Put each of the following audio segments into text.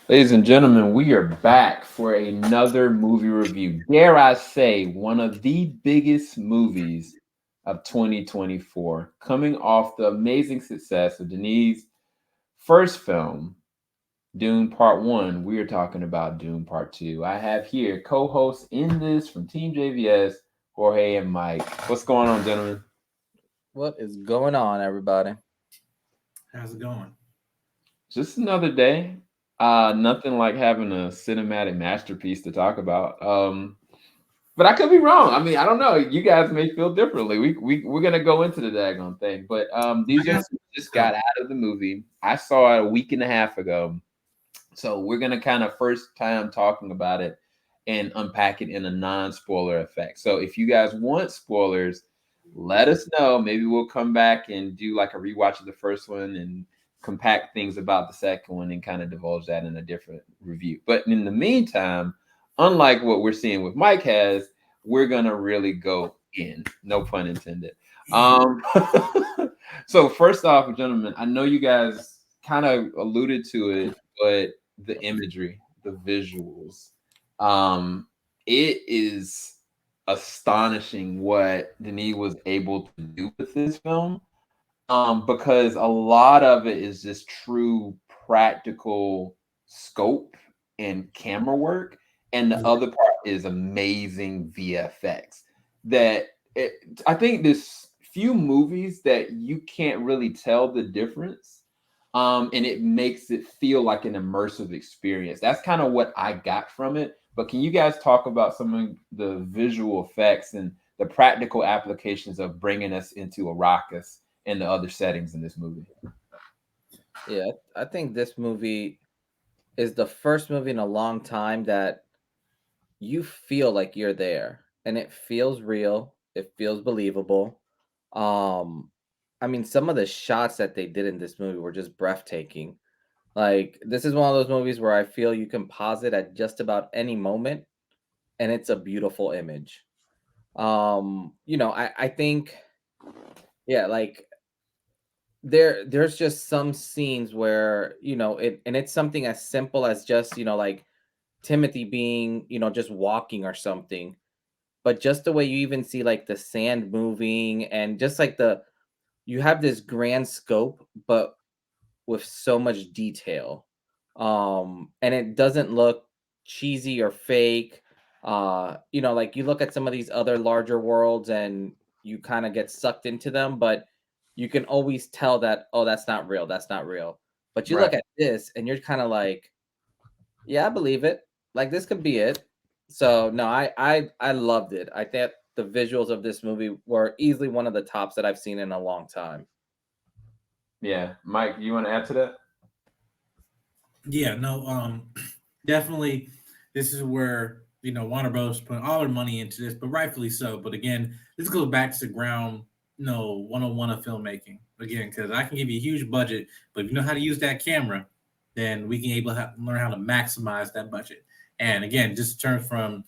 Ladies and gentlemen, we are back for another movie review. Dare I say, one of the biggest movies of 2024, coming off the amazing success of Denis' first film, Dune Part 1. We are talking about Dune Part 2. I have here co-hosts in this from Team JVS, Jorge and Mike. What's going on, gentlemen? What is going on, everybody? How's it going? Just another day. Nothing like having a cinematic masterpiece to talk about. But I could be wrong. I mean, I don't know. You guys may feel differently. We're gonna go into the daggone thing. But these I got gentlemen just got out of the movie. I saw it a week and a half ago. So we're gonna kind of first time talking about it and unpack it in a non-spoiler effect. So if you guys want spoilers, let us know. Maybe we'll come back and do like a rewatch of the first one and compact things about the second one and kind of divulge that in a different review. But in the meantime, unlike what we're seeing with Mike has, we're gonna really go in. No pun intended. Um, so first off, gentlemen, I know you guys kind of alluded to it, but the imagery, the visuals, um, it is astonishing what Denis was able to do with this film. Because a lot of it is just true practical scope and camera work, and the other part is amazing VFX. That it, I think there's few movies that you can't really tell the difference, and it makes it feel like an immersive experience. That's kind of what I got from it. But can you guys talk about some of the visual effects and the practical applications of bringing us into Arrakis and the other settings in this movie? Yeah, I think this movie is the first movie in a long time that you feel like you're there and it feels real, it feels believable. Um I mean, some of the shots that they did in this movie were just breathtaking. Like, this is one of those movies where I feel you can pause it at just about any moment and it's a beautiful image. I think, yeah, like there's just some scenes where it's something as simple as just like Timothy being just walking or something, but just the way you even see like the sand moving and just like you have this grand scope but with so much detail, and it doesn't look cheesy or fake. Like you look at some of these other larger worlds and you kind of get sucked into them, but you can always tell that, oh, that's not real, that's not real. But you Right. look at this and you're kind of like, yeah, I believe it, like this could be it. So no, I loved it. I think the visuals of this movie were easily one of the tops that I've seen in a long time. Yeah, Mike, you want to add to that? Yeah, no, definitely. This is where Warner Bros. Put all their money into this, but rightfully so. But again, this goes back to the ground, 101 of filmmaking. Again, because I can give you a huge budget, but if you know how to use that camera, then we can learn how to maximize that budget. And again, just in terms from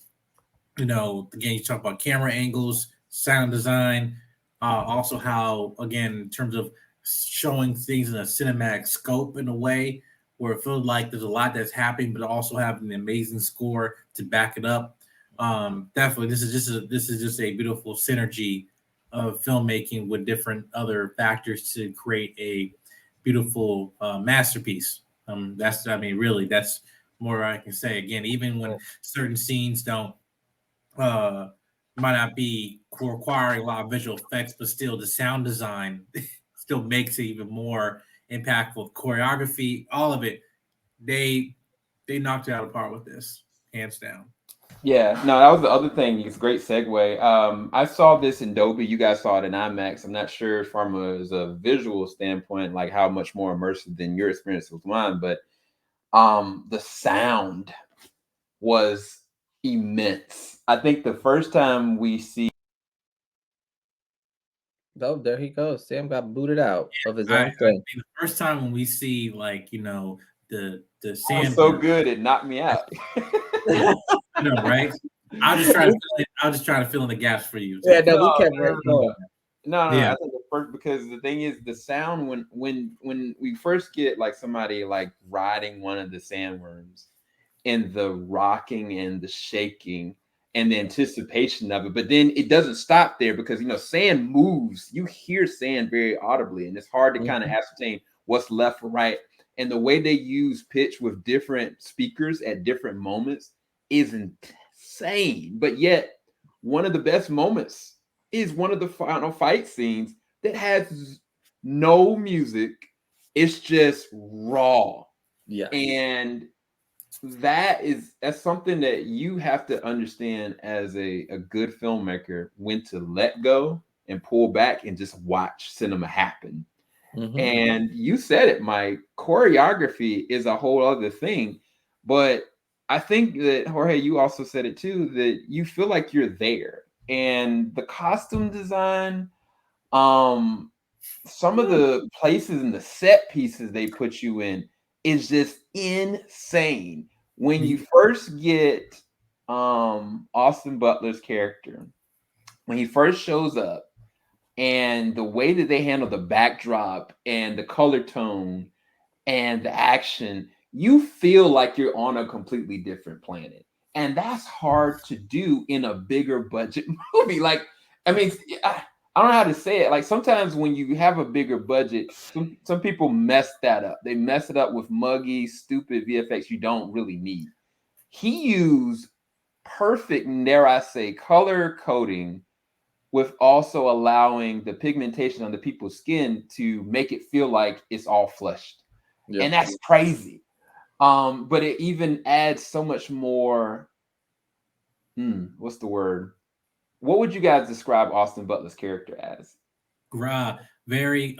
again, you talk about camera angles, sound design, also how, again, in terms of showing things in a cinematic scope in a way where it feels like there's a lot that's happening, but also having an amazing score to back it up. Definitely, this is just a beautiful synergy of filmmaking with different other factors to create a beautiful masterpiece. That's, I mean, really, that's more I can say. Again, even when certain scenes don't uh might not be requiring a lot of visual effects, but still the sound design still makes it even more impactful. Choreography, all of it, they they knocked it out of the park with this, hands down. Yeah, no, that was the other thing. It's a great segue. I saw this in Dolby. You guys saw it in IMAX. I'm not sure from as a visual standpoint, like how much more immersive than your experience with mine, but the sound was immense. I think the first time we see Oh, there he goes. Sam got booted out of his I own thing. think the first time when we see, like, the I was sand, so good it knocked me out. right? I'll just try to fill in the gaps for you. Yeah, So, no, we No, kept no, no, right no. going. No, no, no. yeah, I think the first, because the thing is, the sound when we first get like somebody like riding one of the sandworms, and the rocking and the shaking and the anticipation of it, but then it doesn't stop there, because sand moves. You hear sand very audibly, and it's hard to kind of ascertain what's left or right. And the way they use pitch with different speakers at different moments is insane. But yet, one of the best moments is one of the final fight scenes that has no music. It's just raw. Yeah. And that's something that you have to understand as a good filmmaker, when to let go and pull back and just watch cinema happen. And you said it, Mike, choreography is a whole other thing. But I think that, Jorge, you also said it too, that you feel like you're there. And the costume design, some of the places and the set pieces they put you in is just insane. When you first get Austin Butler's character, when he first shows up, and the way that they handle the backdrop and the color tone and the action, you feel like you're on a completely different planet. And that's hard to do in a bigger budget movie. Like, I mean, I don't know how to say it. Like, sometimes when you have a bigger budget, some people mess that up. They mess it up with muggy, stupid VFX you don't really need. He used perfect, dare I say, color coding, with also allowing the pigmentation on the people's skin to make it feel like it's all flushed. Yeah. And that's crazy. But it even adds so much more. What's the word? What would you guys describe Austin Butler's character as? Very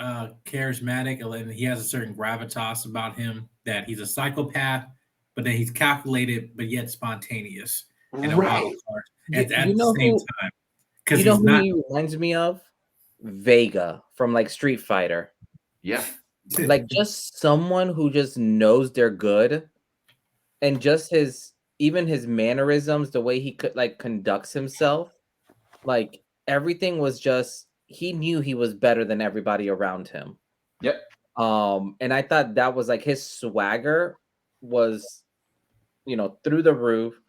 charismatic, and he has a certain gravitas about him, that he's a psychopath, but then he's calculated, but yet spontaneous. And right. At the same time. You know who he reminds me of? Vega from like Street Fighter. Yeah. Like, just someone who just knows they're good, and just his mannerisms, the way he could like conducts himself, like everything was just, he knew he was better than everybody around him. Yep. And I thought that was like, his swagger was, through the roof.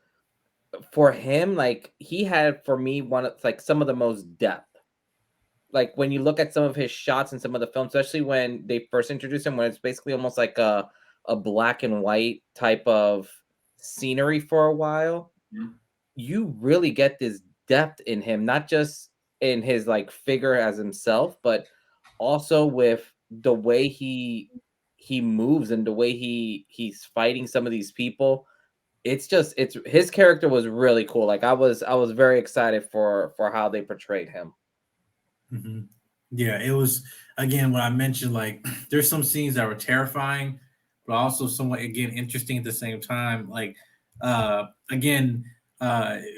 For him, like, he had, for me, one of like some of the most depth. Like, when you look at some of his shots in some of the films, especially when they first introduced him, when it's basically almost like a black and white type of scenery for a while, you really get this depth in him, not just in his like figure as himself, but also with the way he moves and the way he's fighting some of these people. It's his character was really cool. Like, I was very excited for how they portrayed him. Yeah, it was, again, what I mentioned, like, there's some scenes that were terrifying, but also somewhat, again, interesting at the same time. Like,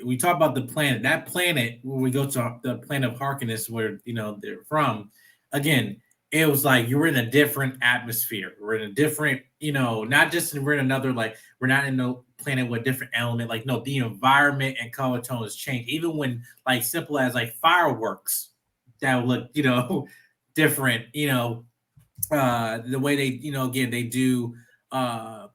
we talk about the planet. That planet, when we go to the planet of Harkonnens, where they're from, again, it was like you were in a different atmosphere. We're in a different, not just we're in another, like, we're not in a planet with a different element. Like, no, the environment and color tone has changed. Even when, like, simple as like fireworks that would look, different, the way they, again, they do the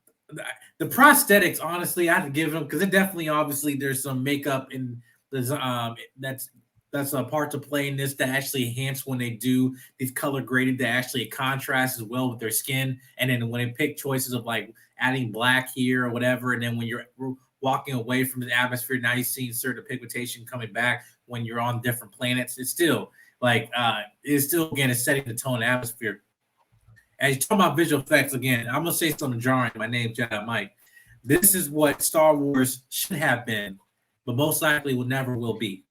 prosthetics. Honestly, I have to give them, because it definitely, obviously, there's some makeup in there's that's a part to play in this, that actually enhance when they do these color graded, that actually contrasts as well with their skin. And then when they pick choices of like adding black here or whatever, and then when you're walking away from the atmosphere, now you're seeing certain pigmentation coming back when you're on different planets. It's still like it's still, again, it's setting the tone and atmosphere. As you talk about visual effects, again, I'm gonna say something jarring. My name's John Mike. This is what Star Wars should have been, but most likely never will be,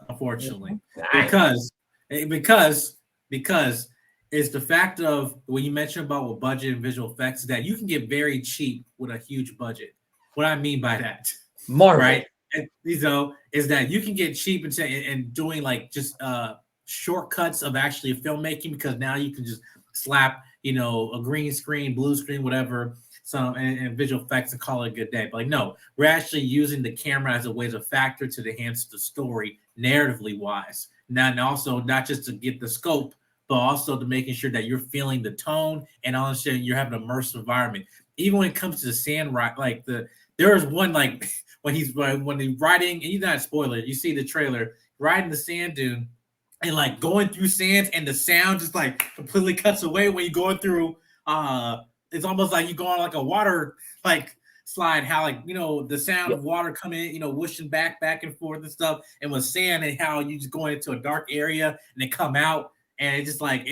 unfortunately. Because it's the fact of, when you mentioned about with budget and visual effects, that you can get very cheap with a huge budget. What I mean by that, Marvel, right? And, is that you can get cheap and doing like just shortcuts of actually filmmaking, because now you can just slap a green screen, blue screen, whatever, and visual effects, and call it a good day. But like, no, we're actually using the camera as a way, as a factor to enhance the story narratively wise. Now, and also not just to get the scope but also to making sure that you're feeling the tone and understanding you're having an immersive environment. Even when it comes to the sand, right? Like there is one like when he's riding, and he's not a spoiler. You see the trailer riding the sand dune and like going through sands, and the sound just like completely cuts away when you're going through. It's almost like you go on like a water like slide. How like the sound of water coming in, whooshing back and forth and stuff, and with sand, and how you just going into a dark area and they come out, and it just like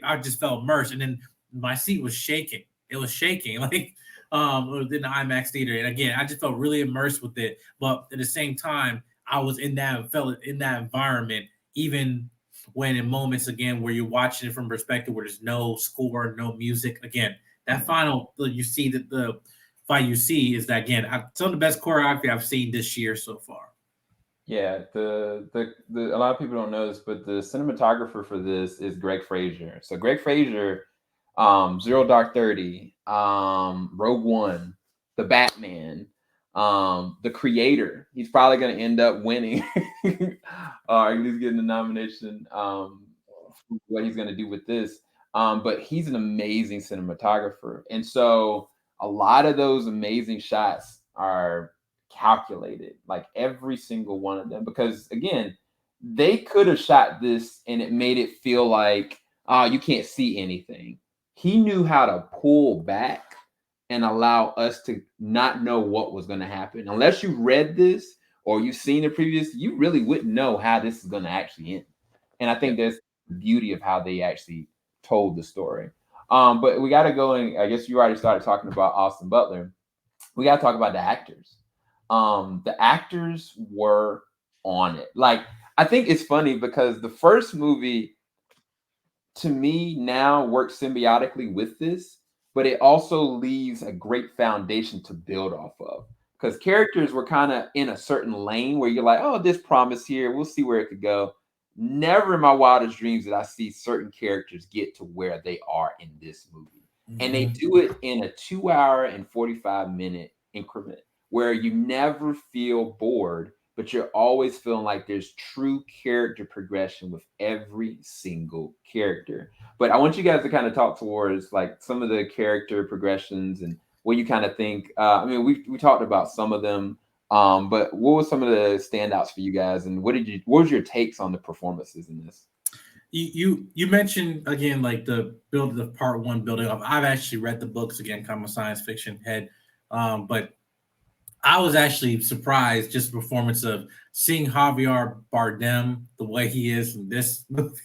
I just felt immersed, and then my seat was shaking. It was shaking like it was in the IMAX theater, and again, I just felt really immersed with it. But at the same time, I was felt in that environment, even when in moments again where you're watching it from perspective where there's no score, no music. Again, that final you see that the fight you see is that again some of the best choreography I've seen this year so far. Yeah, the a lot of people don't know this, but the cinematographer for this is Greg Fraser. So Greg Fraser, Zero Dark 30, Rogue One, The Batman, the creator. He's probably going to end up winning, or at least getting the nomination for what he's going to do with this. But he's an amazing cinematographer, and so a lot of those amazing shots are calculated, like every single one of them, because again, they could have shot this and it made it feel like you can't see anything. He knew how to pull back and allow us to not know what was going to happen. Unless you read this or you've seen the previous, you really wouldn't know how this is going to actually end. And I think that's the beauty of how they actually told the story. But we got to go, and I guess you already started talking about Austin Butler. We got to talk about the actors. The actors were on it. Like, I think it's funny because the first movie to me now works symbiotically with this, but it also leaves a great foundation to build off of, because characters were kind of in a certain lane where you're like, oh, this promise here, we'll see where it could go. Never in my wildest dreams did I see certain characters get to where they are in this movie. And they do it in a 2 hour and 45-minute increment where you never feel bored, but you're always feeling like there's true character progression with every single character. But I want you guys to kind of talk towards like some of the character progressions and what you kind of think. I mean, we talked about some of them, but what were some of the standouts for you guys, and what was your takes on the performances in this? You mentioned again like the build of part one building up. I've actually read the books again, kind of a science fiction head, but I was actually surprised just the performance of seeing Javier Bardem the way he is in this movie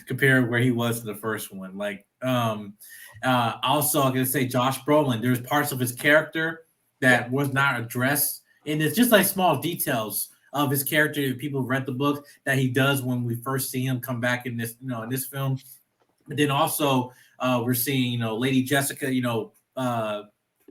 compared to where he was in the first one. Like, also I'm gonna say Josh Brolin. There's parts of his character that was not addressed, and it's just like small details of his character. If people read the book that he does when we first see him come back in this, in this film. But then also we're seeing, Lady Jessica,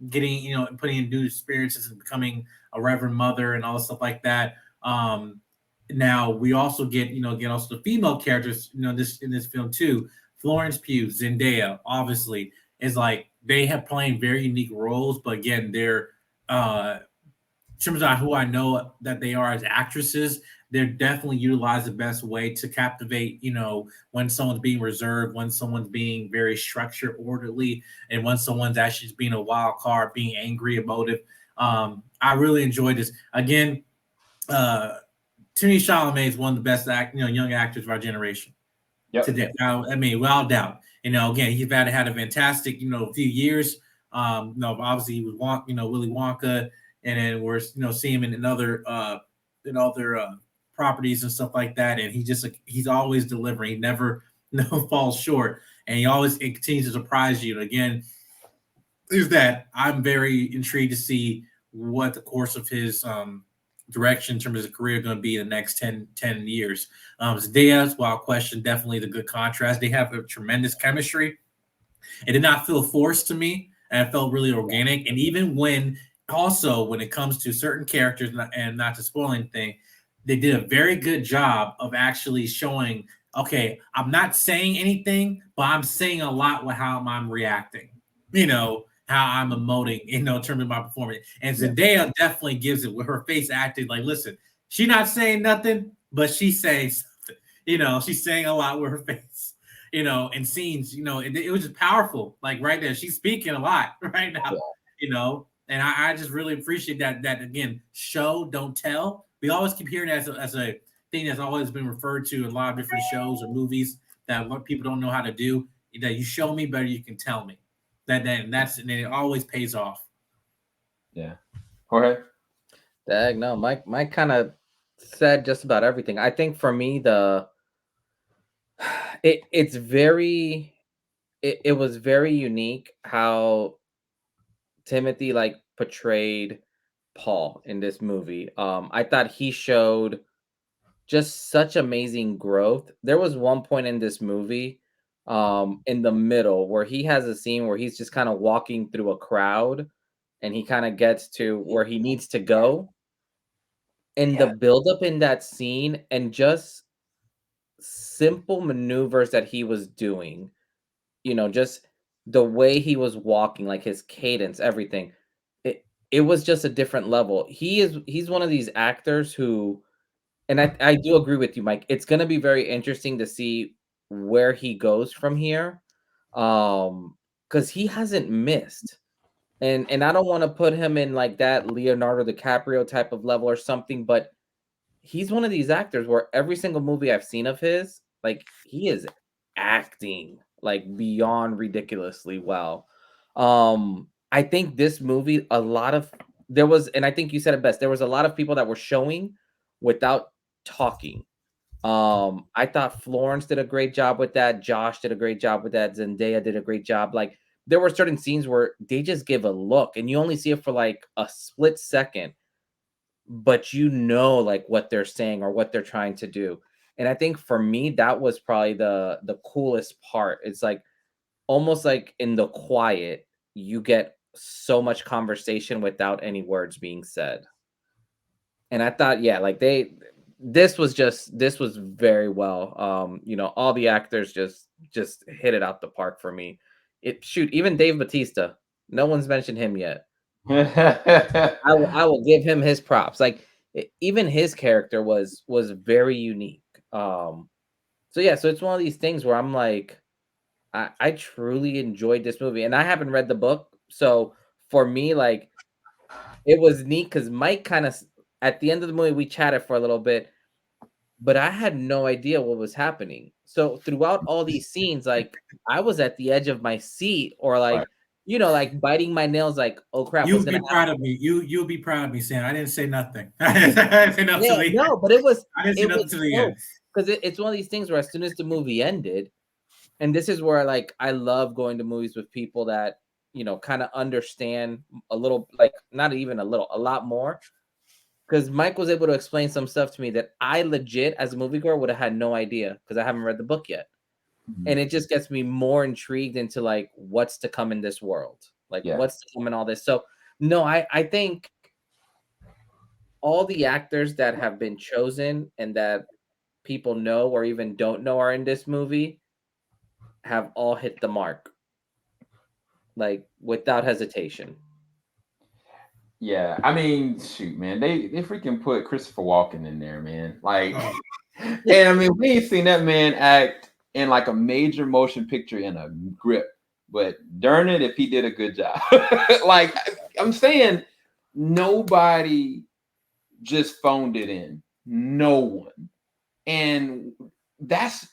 getting, putting in new experiences and becoming a reverend mother and all the stuff like that. Now we also get also the female characters, in this film too. Florence Pugh, Zendaya, obviously, is like they have playing very unique roles, but again, they're in terms of who I know that they are as actresses, they're definitely utilized the best way to captivate, when someone's being reserved, when someone's being very structured, orderly, and when someone's actually just being a wild card, being angry, emotive. I really enjoyed this. Again, Timothee Chalamet is one of the best young actors of our generation today. Now, I mean, without doubt. Again, he's had a fantastic, few years. Obviously he was Willy Wonka, and then we're seeing him in other properties and stuff like that. And he's always delivering. He never falls short, and he always continues to surprise you. And again, is that I'm very intrigued to see what the course of his direction in terms of his career going to be in the next 10 years. Zendaya, wild question, definitely the good contrast. They have a tremendous chemistry. It did not feel forced to me, and it felt really organic. And even when it comes to certain characters, and not to spoil anything, they did a very good job of actually showing, okay, I'm not saying anything, but I'm saying a lot with how I'm reacting, how I'm emoting, in terms of my performance. And Zendaya definitely gives it with her face acting. Like, listen, she's not saying nothing, but she's saying something. She's saying a lot with her face. and scenes, it was just powerful. Like right there, she's speaking a lot right now, and I just really appreciate that again, show, don't tell. We always keep hearing that as a thing that's always been referred to in a lot of different shows or movies that what people don't know how to do. That you show me better, you can tell me. And it always pays off. Yeah. Jorge? Dag, no, Mike kind of said just about everything. I think for me, it's very it was very unique how Timothy like portrayed Paul in this movie. I thought he showed just such amazing growth. There was one point in this movie, in the middle where he has a scene where he's just kind of walking through a crowd and he kind of gets to where he needs to go. And the buildup in that scene and just simple maneuvers that he was doing, just the way he was walking, like his cadence, everything. It was just a different level. He's one of these actors who, and I do agree with you, Mike. It's gonna be very interesting to see where he goes from here. Because he hasn't missed. And I don't want to put him in like that Leonardo DiCaprio type of level or something, but he's one of these actors where every single movie I've seen of his, like he is acting like beyond ridiculously well. I think this movie, a lot of there was, and I think you said it best, there was a lot of people that were showing without talking. I thought Florence did a great job with that. Josh did a great job with that. Zendaya did a great job. Like there were certain scenes where they just give a look and you only see it for like a split second, but like what they're saying or what they're trying to do. And I think for me, that was probably the coolest part. It's like almost like in the quiet, you get so much conversation without any words being said. And I thought, yeah, like this was very well. All the actors just hit it out the park for me. Even Dave Bautista, no one's mentioned him yet. I will give him his props. Like even his character was very unique. So yeah, so it's one of these things where I'm like, I truly enjoyed this movie, and I haven't read the book, so for me, like it was neat because Mike kind of at the end of the movie we chatted for a little bit, but I had no idea what was happening. So throughout all these scenes, like I was at the edge of my seat, or Right. like like biting my nails, like oh crap, what's You'll gonna be happen? proud of me. You'll be proud of me, Sam. I didn't say nothing. I didn't say nothing Yeah, to the end. no, but it was I didn't say it nothing was to the dope end. because it's one of these things where as soon as the movie ended, and this is where like I love going to movies with people that kind of understand a little, like not even a little, a lot more. Because Mike was able to explain some stuff to me that I legit, as a moviegoer, would have had no idea because I haven't read the book yet. Mhm. And it just gets me more intrigued into like what's to come in this world, like Yeah. what's to come in all this. So no, I think all the actors that have been chosen and that people know or even don't know are in this movie have all hit the mark, like without hesitation. Yeah. I mean, shoot, man. They freaking put Christopher Walken in there, man. Like, Oh, and I mean, we ain't seen that man act in like a major motion picture in a grip. But darn it, if he did a good job. Like I'm saying, nobody just phoned it in. No one. And that's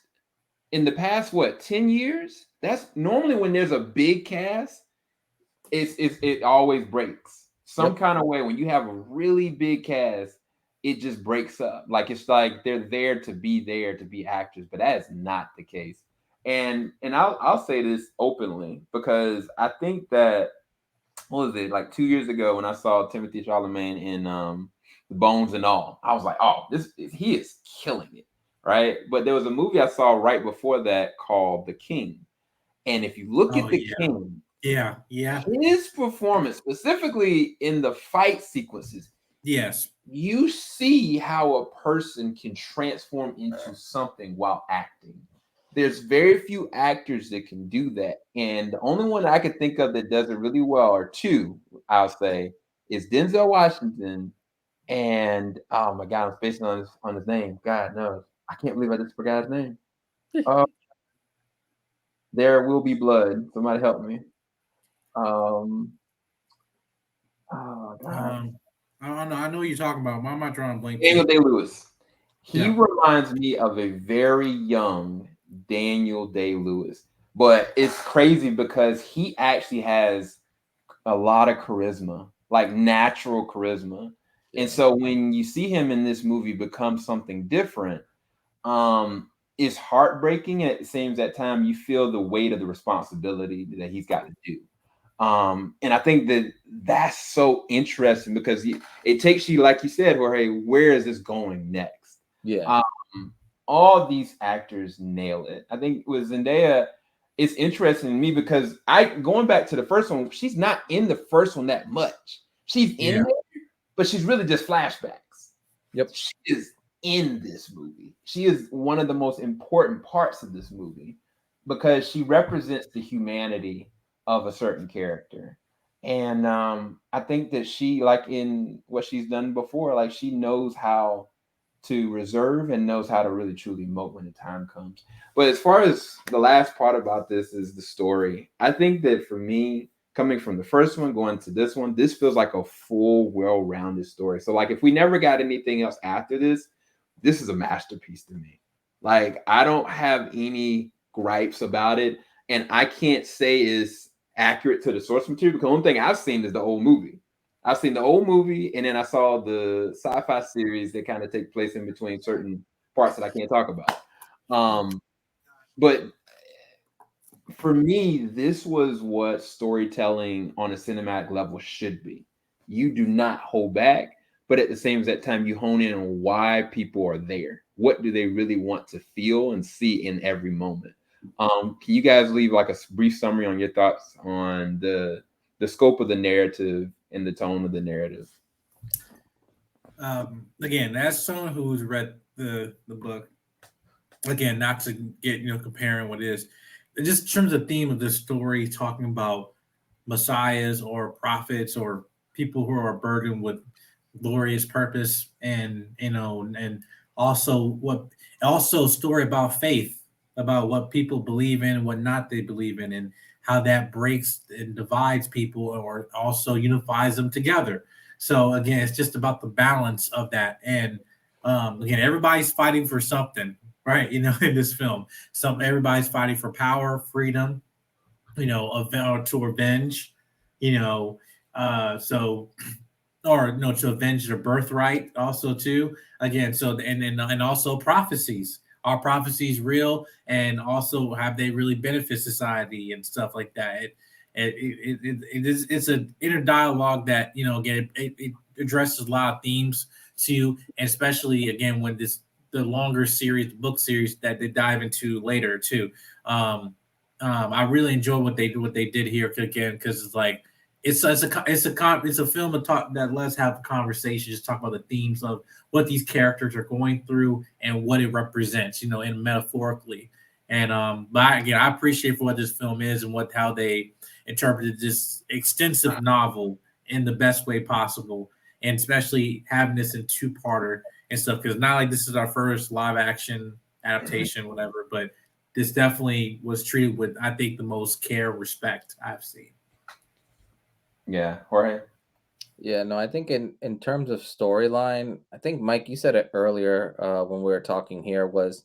in the past, what, 10 years? That's normally when there's a big cast, it always breaks some Yep. kind of way. When you have a really big cast, it just breaks up. Like it's like they're there to be actors, but that is not the case. And I'll say this openly because I think that what was it, like 2 years ago when I saw Timothée Chalamet in The Bones and All, I was like, oh, he is killing it, right? But there was a movie I saw right before that called The King, and if you look oh at The yeah, King, yeah, yeah, his performance, specifically in the fight sequences, yes, you see how a person can transform into something while acting. There's very few actors that can do that. And the only one I could think of that does it really well, or two, I'll say, is Denzel Washington. And oh my God, I'm spacing on his name. God knows. I can't believe I just forgot his name. Uh, There Will Be Blood. Somebody help me. Um, oh God, I don't know. I know what you're talking about. Why am I drawing a blank Daniel too? Day-Lewis. He Yeah. reminds me of a very young Daniel Day-Lewis, but it's crazy because he actually has a lot of charisma, like natural charisma. Yeah. And so when you see him in this movie become something different, it's heartbreaking. It seems at time you feel the weight of the responsibility that he's got to do. And I think that that's so interesting because it takes you, like you said, Jorge, where is this going next? Yeah. Um, all these actors nail it. I think with Zendaya, it's interesting to me because going back to the first one, she's not in the first one that much. She's in Yeah. there, but she's really just flashbacks. Yep. She is in this movie. She is one of the most important parts of this movie because she represents the humanity of a certain character. And I think that she, like in what she's done before, like she knows how to reserve and knows how to really truly emote when the time comes. But as far as the last part about this is the story, I think that for me, coming from the first one going to this one, this feels like a full, well-rounded story. So like if we never got anything else after this is a masterpiece to me. Like I don't have any gripes about it, and I can't say is accurate to the source material because the only thing I've seen is the old movie. I've seen the old movie, and then I saw the sci-fi series that kind of take place in between certain parts that I can't talk about. But for me, this was what storytelling on a cinematic level should be. You do not hold back, but at the same time, you hone in on why people are there. What do they really want to feel and see in every moment? Can you guys leave like a brief summary on your thoughts on the scope of the narrative and the tone of the narrative? Again, as someone who's read the book, again, not to get comparing what it is, just in terms of theme of this story, talking about messiahs or prophets or people who are burdened with glorious purpose, and and also what also a story about faith, about what people believe in and what not they believe in, and how that breaks and divides people or also unifies them together. So again, it's just about the balance of that. And again, everybody's fighting for something, right? In this film, everybody's fighting for power, freedom, or to revenge, you know, so or no, to avenge their birthright also too. Again, so and also prophecies. Are prophecies real, and also have they really benefit society and stuff like that? It's an inner dialogue that again it addresses a lot of themes too, and especially again when the longer series book series that they dive into later too. I really enjoy what they did here again because it's like it's a film that talk that let's have a conversation, just talk about the themes of what these characters are going through and what it represents, and metaphorically. And again, I appreciate for what this film is and how they interpreted this extensive novel in the best way possible, and especially having this in two-parter and stuff because not like this is our first live action adaptation, whatever, but this definitely was treated with, I think, the most care, respect I've seen. Yeah, Jorge. Yeah, no, I think in terms of storyline, I think Mike, you said it earlier when we were talking here, was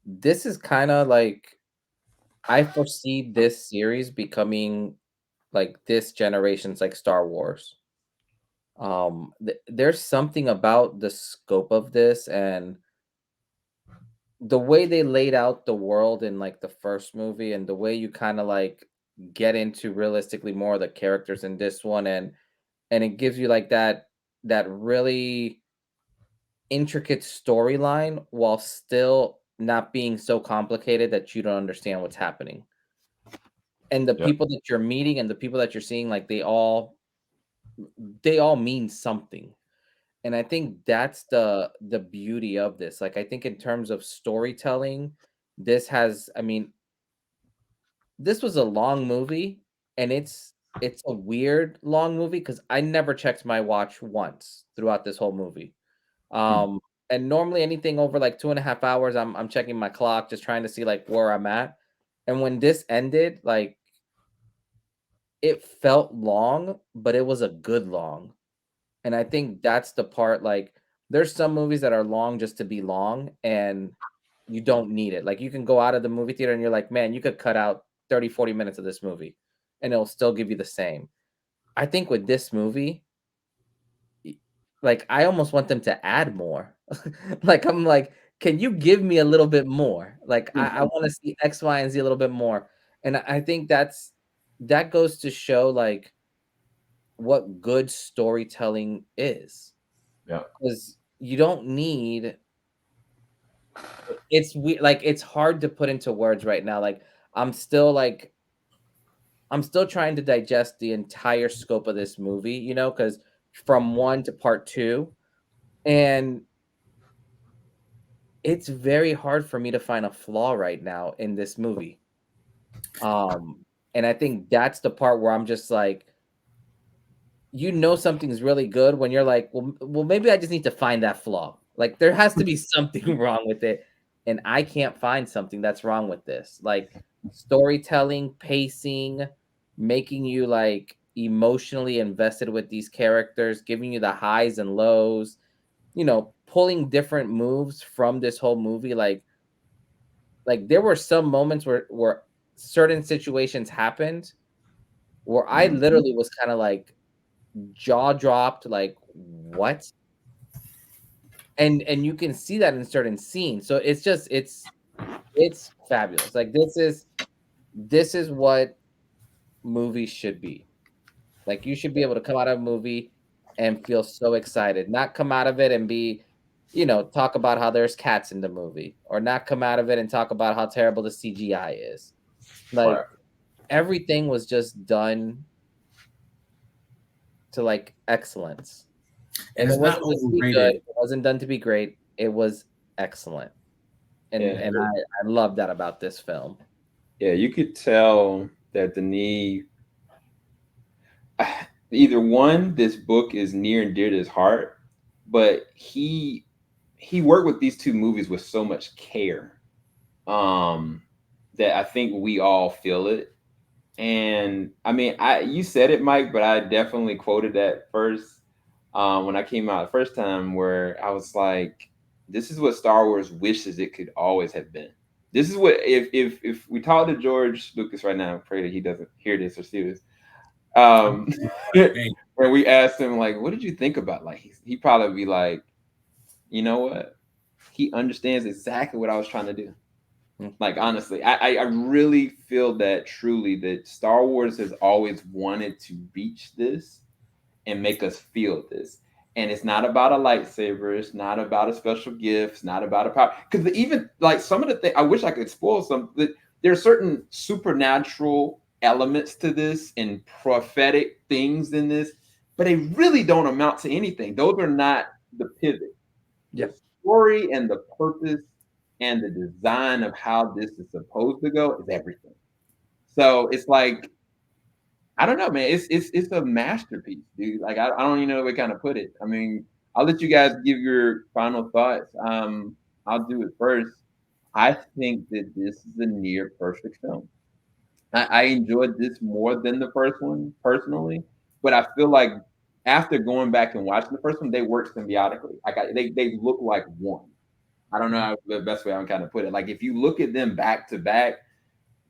this is kind of like I foresee this series becoming like this generation's like Star Wars. There's something about the scope of this and the way they laid out the world in like the first movie and the way you kind of like get into realistically more of the characters in this one, and it gives you like that really intricate storyline while still not being so complicated that you don't understand what's happening. And the Yeah. people that you're meeting and the people that you're seeing, like they all mean something. And I think that's the beauty of this. Like I think in terms of storytelling, this has, I mean, this was a long movie, and it's a weird long movie because I never checked my watch once throughout this whole movie. Hmm. And normally anything over like 2.5 hours, I'm checking my clock, just trying to see like where I'm at. And when this ended, like, it felt long, but it was a good long. And I think that's the part, like, there's some movies that are long just to be long, and you don't need it. Like, you can go out of the movie theater and you're like, man, you could cut out 30, 40 minutes of this movie and it'll still give you the same. I think with this movie, like, I almost want them to add more. Like, I'm like, can you give me a little bit more? Like, I want to see X, Y, and Z a little bit more. And I think that goes to show, like, what good storytelling is. Yeah. Because you don't need like, it's hard to put into words right now. Like, I'm still like I'm still trying to digest the entire scope of this movie, because from one to part two, and it's very hard for me to find a flaw right now in this movie. And I think that's the part where I'm just like, something's really good when you're like, well, maybe I just need to find that flaw. Like, there has to be something wrong with it, and I can't find something that's wrong with this. Like, storytelling, pacing, making you, like, emotionally invested with these characters, giving you the highs and lows, pulling different moves from this whole movie. Like there were some moments where certain situations happened where I literally was kind of like jaw dropped, like, what? And you can see that in certain scenes. So it's fabulous. Like, this is what movies should be. Like, you should be able to come out of a movie and feel so excited, not come out of it and be, talk about how there's cats in the movie, or not come out of it and talk about how terrible the CGI is. Like, Right. everything was just done to, like, excellence. And And it it's not wasn't just to be good, overrated. it wasn't done to be great, it was excellent. And Yeah. and I love that about this film. Yeah, you could tell that Denis, either one, this book is near and dear to his heart, but he worked with these two movies with so much care, um, that I think we all feel it. And I mean, you said it, Mike, but I definitely quoted that first, when I came out the first time, where I was like, "This is what Star Wars wishes it could always have been." This is what, if we talk to George Lucas right now, I pray that he doesn't hear this or see this. Um, Hey, where we asked him, like, "What did you think about?" Like, he probably be like, "You know what? He understands exactly what I was trying to do." Mm. Like, honestly, I really feel that truly, that Star Wars has always wanted to reach this and make us feel this. And it's not about a lightsaber. It's not about a special gift. It's not about a power. Because even like some of the things, I wish I could spoil some. That there are certain supernatural elements to this and prophetic things in this, but they really don't amount to anything. Those are not the pivot. Yeah. The story and the purpose and the design of how this is supposed to go is everything. So it's like, I don't know, man. It's a masterpiece, dude. Like, I don't even know what kind of put it. I mean, I'll let you guys give your final thoughts. I'll do it first. I think that this is a near perfect film. I enjoyed this more than the first one personally, but I feel like after going back and watching the first one, they work symbiotically. Like, they look like one. I don't know how the best way I can kind of put it. Like, if you look at them back to back,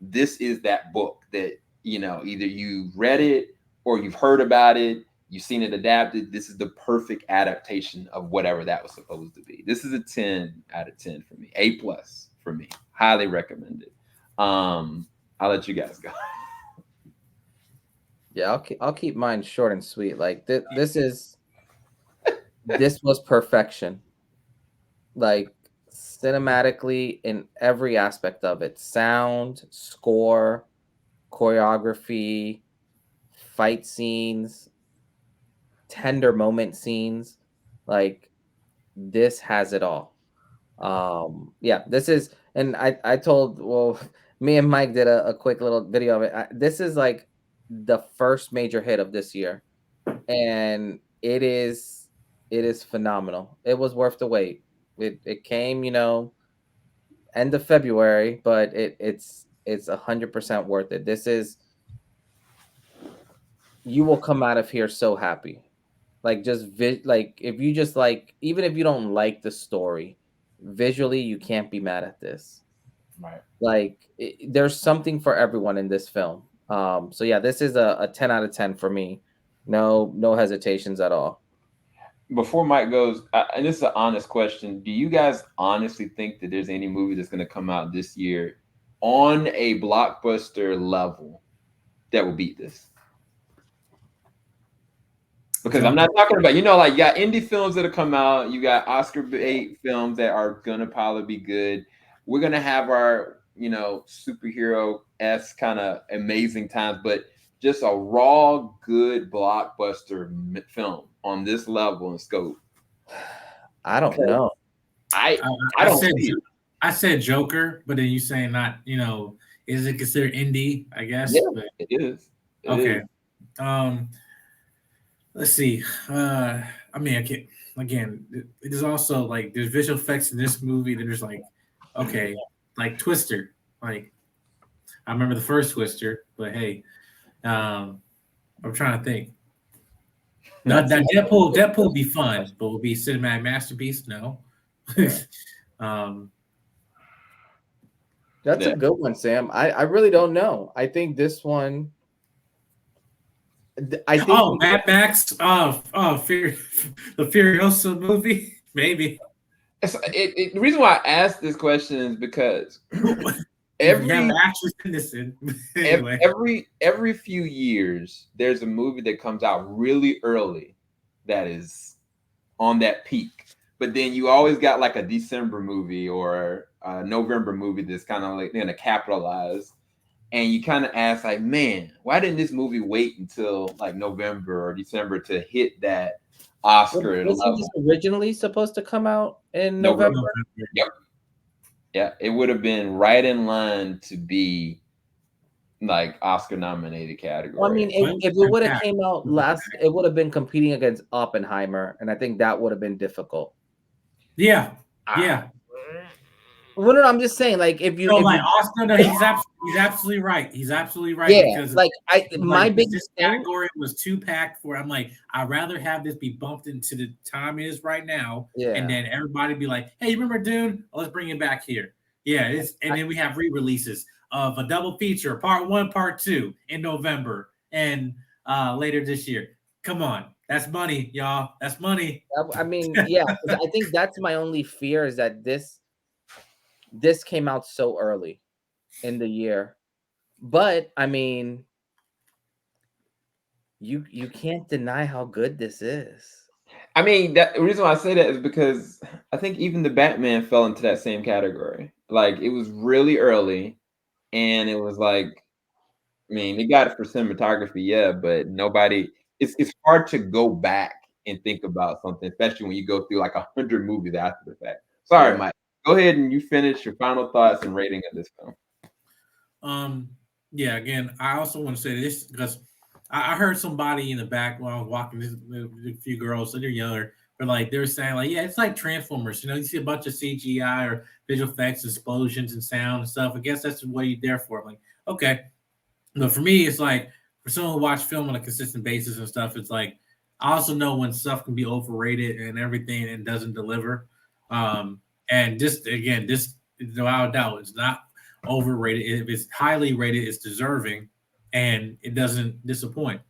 this is that book that, either you read it or you've heard about it, you've seen it adapted. This is the perfect adaptation of whatever that was supposed to be. This is a 10 out of 10 for me. A plus for me. Highly recommended. I'll let you guys go. Yeah, I'll keep mine short and sweet. Like, this was perfection. Like, cinematically, in every aspect of it: sound, score, choreography, fight scenes, tender moment scenes. Like, this has it all. Yeah, this is, and I told, well, me and Mike did a quick little video of it. This is like the first major hit of this year, and it is phenomenal. It was worth the wait. It came, end of February, but it's 100% worth it. This is, you will come out of here so happy. Like just like if you just like, even if you don't like the story, visually you can't be mad at this. Right. Like there's something for everyone in this film. So yeah, this is a 10 out of 10 for me. No hesitations at all. Before Mike goes, and this is an honest question, do you guys honestly think that there's any movie that's going to come out this year on a blockbuster level that will beat this? Because I'm not talking about, like you got indie films that'll come out, you got Oscar bait films that are gonna probably be good. We're gonna have our, superhero-esque kind of amazing times, but just a raw, good blockbuster film on this level and scope. I don't know. I don't see it. I said Joker, but then you saying not, is it considered indie? I guess. Yeah, but, it is. Okay. Let's see. I mean, again, there's also like there's visual effects in this movie. Then there's like, okay, like Twister. Like, I remember the first Twister, but hey, I'm trying to think. No, that Deadpool would be fun, but would be cinematic masterpiece? No. That's a good one, Sam. I really don't know. I think this one. I think Mad Max. The Furiosa movie, maybe. The reason why I asked this question is because every few years there's a movie that comes out really early that is on that peak, but then you always got like a December movie or a November movie that's kind of like going to capitalize, and you kind of ask like, man, why didn't this movie wait until like November or December to hit that Oscar? Wasn't this originally supposed to come out in November? Yep. Yeah, it would have been right in line to be like Oscar nominated category. Well, I mean, if it would have came out last, it would have been competing against Oppenheimer, and I think that would have been difficult. Yeah. Well, no, I'm just saying, like, if you Oscar, no, he's absolutely right. He's absolutely right. Yeah, because my biggest category was too packed for. I'm like, I'd rather have this be bumped into the time it is right now, and then everybody be like, hey, you remember Dune? Oh, let's bring it back here. Yeah, then we have re-releases of a double feature, part 1, part 2 in November and later this year. Come on. That's money, y'all. That's money. I mean, yeah, I think that's my only fear is that this came out so early in the year. But I mean, you can't deny how good this is. I mean, the reason why I say that is because I think even the Batman fell into that same category. Like, it was really early, and it was like, I mean, they got it for cinematography, yeah, but nobody. It's hard to go back and think about something, especially when you go through like 100 movies after the fact. Sorry, Mike. Go ahead and you finish your final thoughts and rating of this film. Yeah. Again, I also want to say this because I heard somebody in the back while I was walking a few girls, so they're younger, but like they were saying, like, yeah, it's like Transformers. You see a bunch of CGI or visual effects, explosions, and sound and stuff. I guess that's what you're there for. I'm like, okay, but for me, it's like for someone who watch film on a consistent basis and stuff, it's like I also know when stuff can be overrated and everything and doesn't deliver. And just again, this without doubt, it's not overrated. If it's highly rated, it's deserving, and it doesn't disappoint.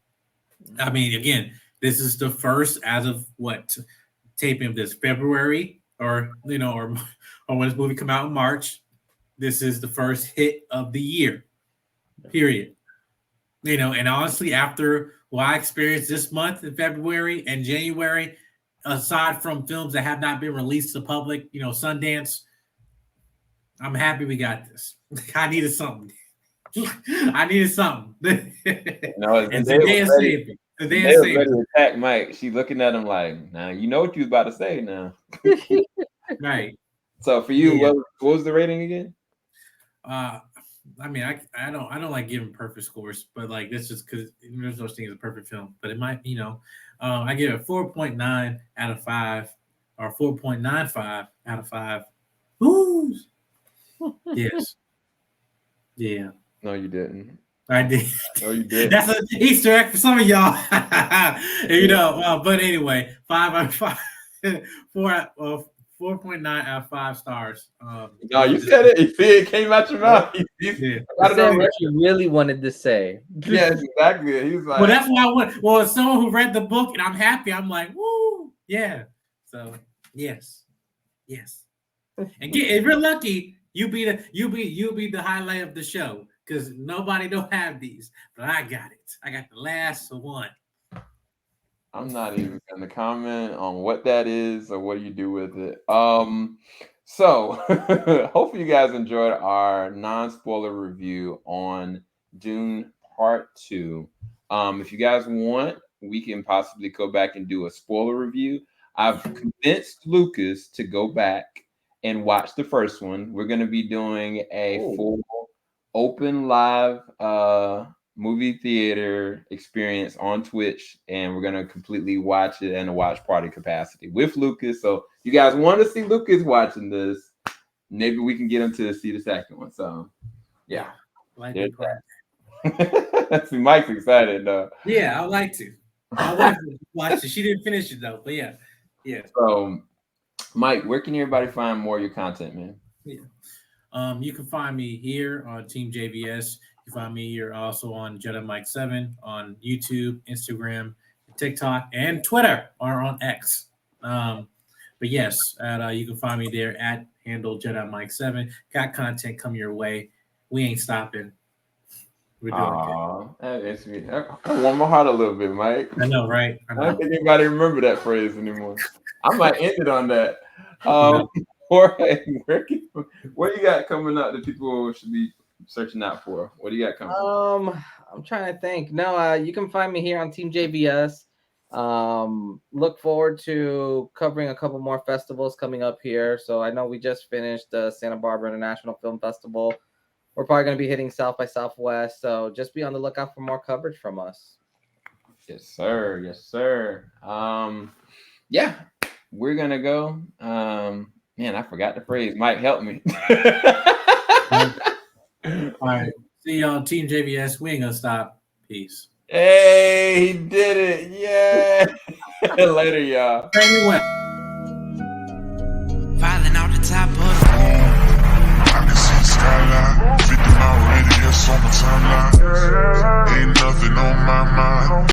I mean, again, this is the first as of taping of this February, or when this movie come out in March. This is the first hit of the year, period. And honestly, after what I experienced this month in February and January, aside from films that have not been released to the public, Sundance, I'm happy we got this. I needed something. And Zendaya saved me. Zendaya was ready to attack Mike. She's looking at him like, "Now you know what you was about to say now." Right. So for you, what was the rating again? I mean, I don't like giving perfect scores, but like this just because there's no such thing as a perfect film. But it might, I give it 4.9 out of 5 or 4.95 out of 5. Ooh. Yes. Yeah. No, you didn't. I did. No, you did. That's an Easter egg for some of y'all. You know, but anyway, 4.9 out of 5 stars. No, you said it. You see, it came out your mouth. Yeah. I said what you really wanted to say. Yes, exactly. He was like, Well, that's why I went. Well, as someone who read the book and I'm happy, I'm like, woo, yeah. So yes. And if you're lucky, you'll be the highlight of the show because nobody don't have these, but I got it. I got the last one. I'm not even going to comment on what that is or what you do with it. So hopefully you guys enjoyed our non-spoiler review on Dune Part 2. If you guys want, we can possibly go back and do a spoiler review. I've convinced Lucas to go back and watch the first one. We're going to be doing a full open live movie theater experience on Twitch, and we're going to completely watch it in a watch party capacity with Lucas. So you guys want to see Lucas watching this, maybe we can get him to see the second one. So yeah, there's that. See, Mike's excited though. Yeah, I'd like to. My wife watched it. She didn't finish it though, but yeah. So Mike, where can everybody find more of your content, man? Yeah. You can find me here on TeamJVS. You can find me here also on Jedi Mike 7 on YouTube, Instagram, TikTok, and Twitter, or on X. But yes, you can find me there at handle Jedi Mike 7. Got content coming your way. We ain't stopping. We're doing good. That makes me. I warm my heart a little bit, Mike. I know, right? I don't think anybody remember that phrase anymore. I might end it on that. Jorge, what you got coming up that people should be searching out for? What do you got coming? I'm trying to think. No, you can find me here on TeamJVS. Look forward to covering a couple more festivals coming up here. So I know we just finished the Santa Barbara International Film Festival. We're probably going to be hitting South by Southwest. So just be on the lookout for more coverage from us. Yes, sir. Yes, sir. Yeah, we're going to go. Man, I forgot the phrase. Mike, help me. All right. See you on TeamJVS. We ain't going to stop. Peace. Hey, he did it. Yeah. Later, y'all. Anyway. Filing out the top of I can see the skyline. 50 mile radius on my timeline. Ain't nothing on my mind.